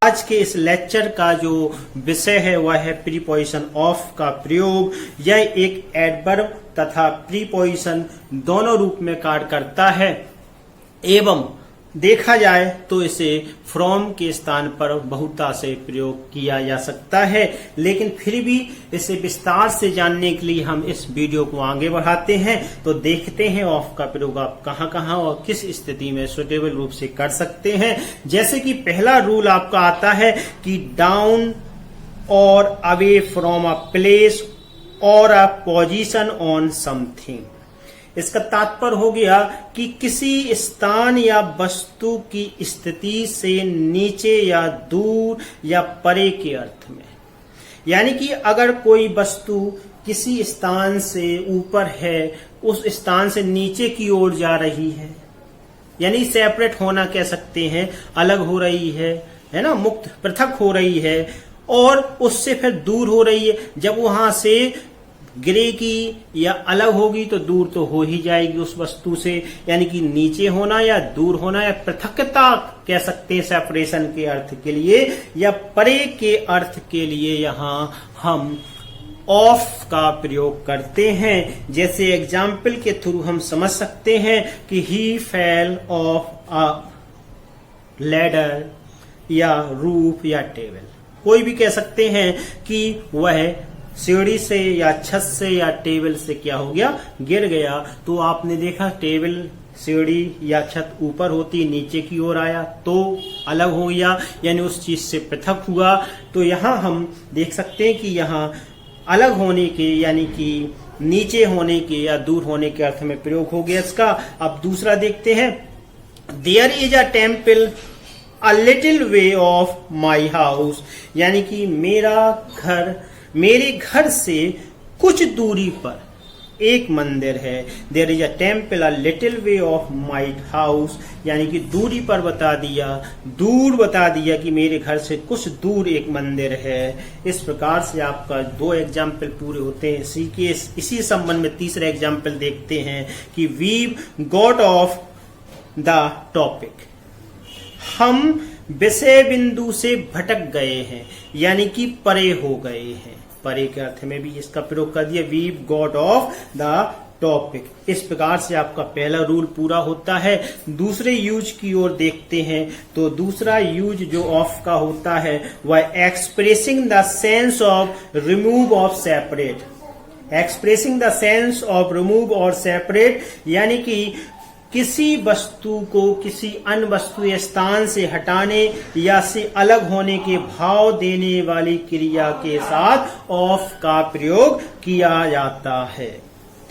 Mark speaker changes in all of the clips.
Speaker 1: आज के इस लेक्चर का जो विषय है वह है प्रीपोजिशन ऑफ का प्रयोग। यह एक एडवर्ब तथा प्रीपोजिशन दोनों रूप में कार्य करता है एवं देखा जाए तो इसे फ्रॉम के स्थान पर बहुता से प्रयोग किया जा सकता है, लेकिन फिर भी इसे विस्तार से जानने के लिए हम इस वीडियो को आगे बढ़ाते हैं। तो देखते हैं ऑफ का प्रयोग आप कहां कहां और किस स्थिति में सुटेबल रूप से कर सकते हैं। जैसे कि पहला रूल आपका आता है कि डाउन और अवे फ्रॉम अ प्लेस और अ पोजीशन ऑन समथिंग। इसका तात्पर्य हो गया कि किसी स्थान या वस्तु की स्थिति से नीचे या दूर या परे के अर्थ में। यानी कि अगर कोई वस्तु किसी स्थान से ऊपर है, उस स्थान से नीचे की ओर जा रही है, यानी सेपरेट होना कह सकते हैं, अलग हो रही है ना, मुक्त पृथक हो रही है और उससे फिर दूर हो रही है। जब वहां से गिरेगी या अलग होगी तो दूर तो हो ही जाएगी उस वस्तु से, यानी कि नीचे होना या दूर होना या पृथकता कह सकते हैं सेपरेशन के अर्थ के लिए, या परे के अर्थ के लिए यहाँ हम ऑफ का प्रयोग करते हैं। जैसे एग्जाम्पल के थ्रू हम समझ सकते हैं कि ही फेल ऑफ अ लैडर या रूफ या टेबल। कोई भी कह सकते हैं कि वह सीढ़ी से या छत से या टेबल से क्या हो गया, गिर गया। तो आपने देखा टेबल सीढ़ी या छत ऊपर होती, नीचे की ओर आया तो अलग हो गया, यानी उस चीज से पृथक हुआ। तो यहाँ हम देख सकते हैं कि यहाँ अलग होने के यानी कि नीचे होने के या दूर होने के अर्थ में प्रयोग हो गया इसका। अब दूसरा देखते हैं, there is a temple a little way off my house. यानी कि मेरे घर से कुछ दूरी पर एक मंदिर है। There is a temple a little way off my house, यानी कि दूरी पर बता दिया, दूर बता दिया कि मेरे घर से कुछ दूर एक मंदिर है। इस प्रकार से आपका दो एग्जाम्पल पूरे होते हैं। इसी संबंध में तीसरा एग्जाम्पल देखते हैं कि we got off the topic. हम विषय बिंदु से भटक गए हैं, यानी कि परे हो गए हैं। परे के अर्थ में भी इसका प्रयोग कर दिया, we got off the topic. इस प्रकार से आपका पहला रूल पूरा होता है। दूसरे यूज की ओर देखते हैं तो दूसरा यूज जो ऑफ का होता है वह expressing the sense of remove of separate. Expressing the sense of remove और सेपरेट, यानी कि किसी वस्तु को किसी अन्य वस्तु या स्थान से हटाने या से अलग होने के भाव देने वाली क्रिया के साथ ऑफ का प्रयोग किया जाता है।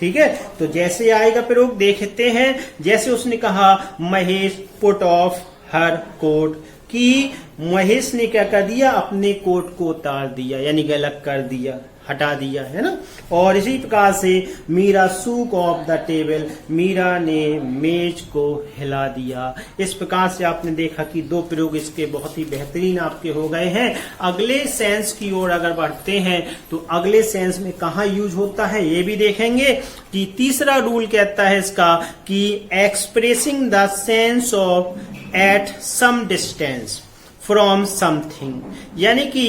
Speaker 1: ठीक है, तो जैसे आएगा प्रयोग देखते हैं। जैसे उसने कहा Mahesh put off her coat, कि महेश ने क्या कर दिया, अपने कोट को उतार दिया, यानी कि अलग कर दिया, हटा दिया, है ना। और इसी प्रकार से Meera shook off the table, Meera ने मेज को हिला दिया। इस प्रकार से आपने देखा कि दो प्रयोग इसके बहुत ही बेहतरीन आपके हो गए हैं। अगले सेंस की ओर अगर बढ़ते हैं तो अगले सेंस में कहाँ यूज होता है ये भी देखेंगे। कि तीसरा रूल कहता है इसका कि expressing the sense of at some distance from something, यानी कि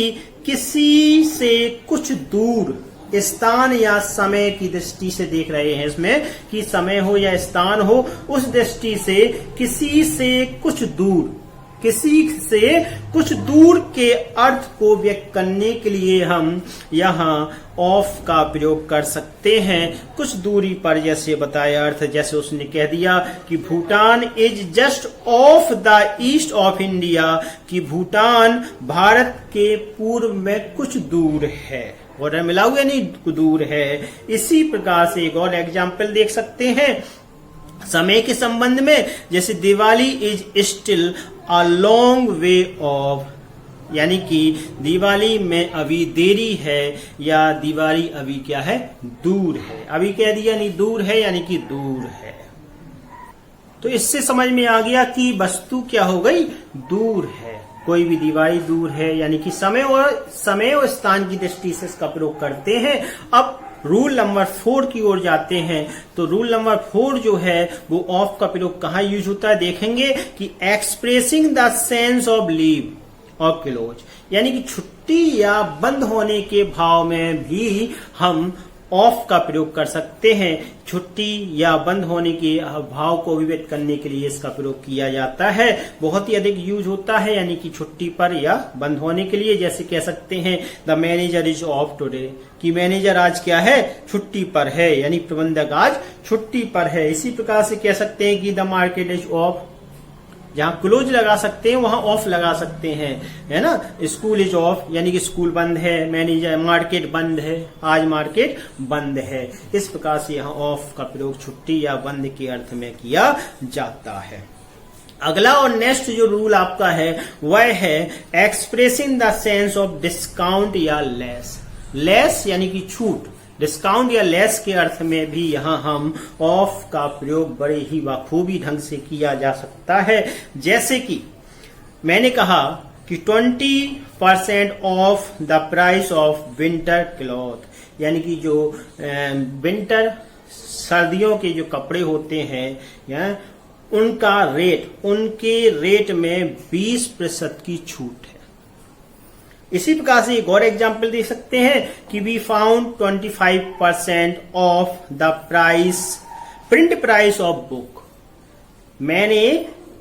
Speaker 1: किसी से कुछ दूर, स्थान या समय की दृष्टि से देख रहे हैं इसमें कि समय हो या स्थान हो, उस दृष्टि से किसी से कुछ दूर, किसी से कुछ दूर के अर्थ को व्यक्त करने के लिए हम यहाँ ऑफ का प्रयोग कर सकते हैं। कुछ दूरी पर जैसे बताया अर्थ, जैसे उसने कह दिया कि Bhutan is just of the east of India, कि भूटान भारत के पूर्व में कुछ दूर है, और मिला हुआ नहीं दूर है। इसी प्रकार से एक और एग्जाम्पल देख सकते हैं समय के संबंध में। जैसे Diwali is still a long way of, यानी कि दिवाली में अभी देरी है या दिवाली अभी क्या है, दूर है। अभी कह दिया नहीं दूर है, यानी कि दूर है। तो इससे समझ में आ गया कि वस्तु क्या हो गई, दूर है। कोई भी दिवाली दूर है, यानी कि समय और स्थान की दृष्टि से इसका प्रयोग करते हैं। अब रूल नंबर 4 की ओर जाते हैं तो रूल नंबर 4 जो है वो ऑफ का प्रयोग कहाँ यूज होता है, देखेंगे कि expressing the sense of leave और क्लोज, यानी कि छुट्टी या बंद होने के भाव में भी हम ऑफ का प्रयोग कर सकते हैं। छुट्टी या बंद होने के भाव को अभिव्यक्त करने के लिए इसका प्रयोग किया जाता है, बहुत ही अधिक यूज होता है, यानी कि छुट्टी पर या बंद होने के लिए। जैसे कह सकते हैं the manager is of today, कि मैनेजर आज क्या है, छुट्टी पर है, यानी प्रबंधक आज छुट्टी पर है। इसी प्रकार से कह सकते हैं कि द मार्केट इज ऑफ, जहां क्लोज लगा सकते हैं वहां ऑफ लगा सकते हैं, है ना। स्कूल इज ऑफ, यानी कि स्कूल बंद है, मैनेजर मार्केट बंद है, आज मार्केट बंद है। इस प्रकार से यहाँ ऑफ का प्रयोग छुट्टी या बंद के अर्थ में किया जाता है। अगला और नेक्स्ट जो रूल आपका है वह है expressing the sense of discount या लेस। लेस यानी कि छूट, डिस्काउंट या लेस के अर्थ में भी यहाँ हम ऑफ का प्रयोग बड़े ही बखूबी ढंग से किया जा सकता है। जैसे कि मैंने कहा कि 20% of the price of winter cloth, यानी कि जो विंटर सर्दियों के जो कपड़े होते हैं उनका रेट, उनके रेट में 20% की छूट है। इसी प्रकार से एक और एग्जाम्पल दे सकते हैं कि we found 25% off the price, print price of book, मैंने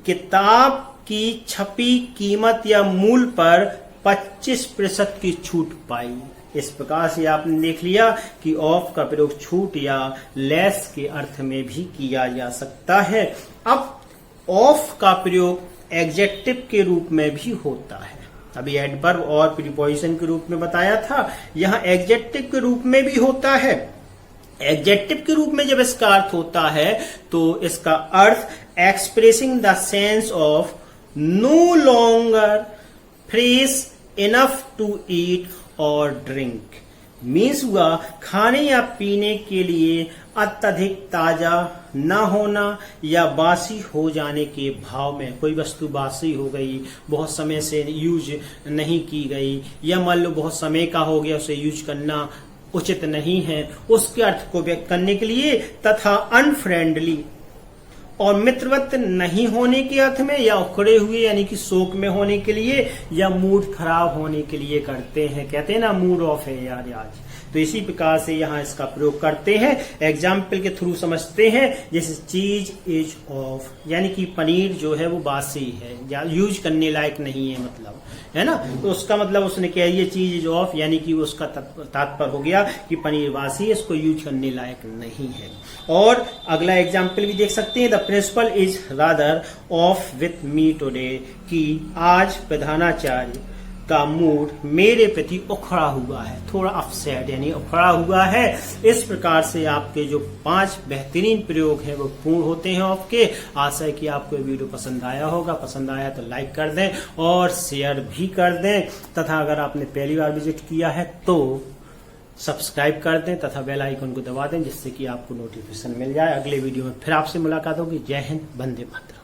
Speaker 1: किताब की छपी कीमत या मूल पर 25% की छूट पाई। इस प्रकार से आपने देख लिया कि ऑफ का प्रयोग छूट या लेस के अर्थ में भी किया जा सकता है। अब ऑफ का प्रयोग एडजेक्टिव के रूप में भी होता है, अभी एडवर्ब और प्रीपोजिशन के रूप में बताया था, यहाँ एडजेक्टिव के रूप में भी होता है। एडजेक्टिव के रूप में जब इसका अर्थ होता है तो इसका अर्थ expressing the sense of no longer fresh enough to eat और ड्रिंक, मीन्स हुआ खाने या पीने के लिए अत्यधिक ताजा न होना या बासी हो जाने के भाव में। कोई वस्तु बासी हो गई, बहुत समय से यूज नहीं की गई, या मान लो बहुत समय का हो गया, उसे यूज करना उचित नहीं है, उसके अर्थ को व्यक्त करने के लिए। तथा अनफ्रेंडली और मित्रवत नहीं होने के अर्थ में, या उखड़े हुए यानी कि शोक में होने के लिए, या मूड खराब होने के लिए करते हैं। कहते हैं ना मूड ऑफ है यार आज, तो इसी प्रकार से यहाँ इसका प्रयोग करते हैं। एग्जाम्पल के थ्रू समझते हैं, जैसे चीज इज ऑफ, यानी कि पनीर जो है वो बासी है या यूज करने लायक नहीं है, मतलब है ना, तो उसका मतलब उसने कह दिया चीज इज ऑफ, यानी कि उसका तात्पर्य हो गया कि पनीर बासी है, इसको यूज करने लायक नहीं है। और अगला एग्जाम्पल भी देख सकते हैं, the principal is rather off with me today, कि आज प्रधानाचार्य का मूड मेरे प्रति उखड़ा हुआ है, थोड़ा अपसेट यानी उखड़ा हुआ है। इस प्रकार से आपके जो 5 बेहतरीन प्रयोग हैं वो पूर्ण होते हैं ऑफ के। आशा है कि आपको ये वीडियो पसंद आया होगा, पसंद आया तो लाइक कर दें और शेयर भी कर दें, तथा अगर आपने पहली बार विजिट किया है तो सब्सक्राइब कर दें तथा बेल आइकन को दबा दें, जिससे कि आपको नोटिफिकेशन मिल जाए। अगले वीडियो में फिर आपसे मुलाकात होगी। जय हिंद, वंदे मातरम।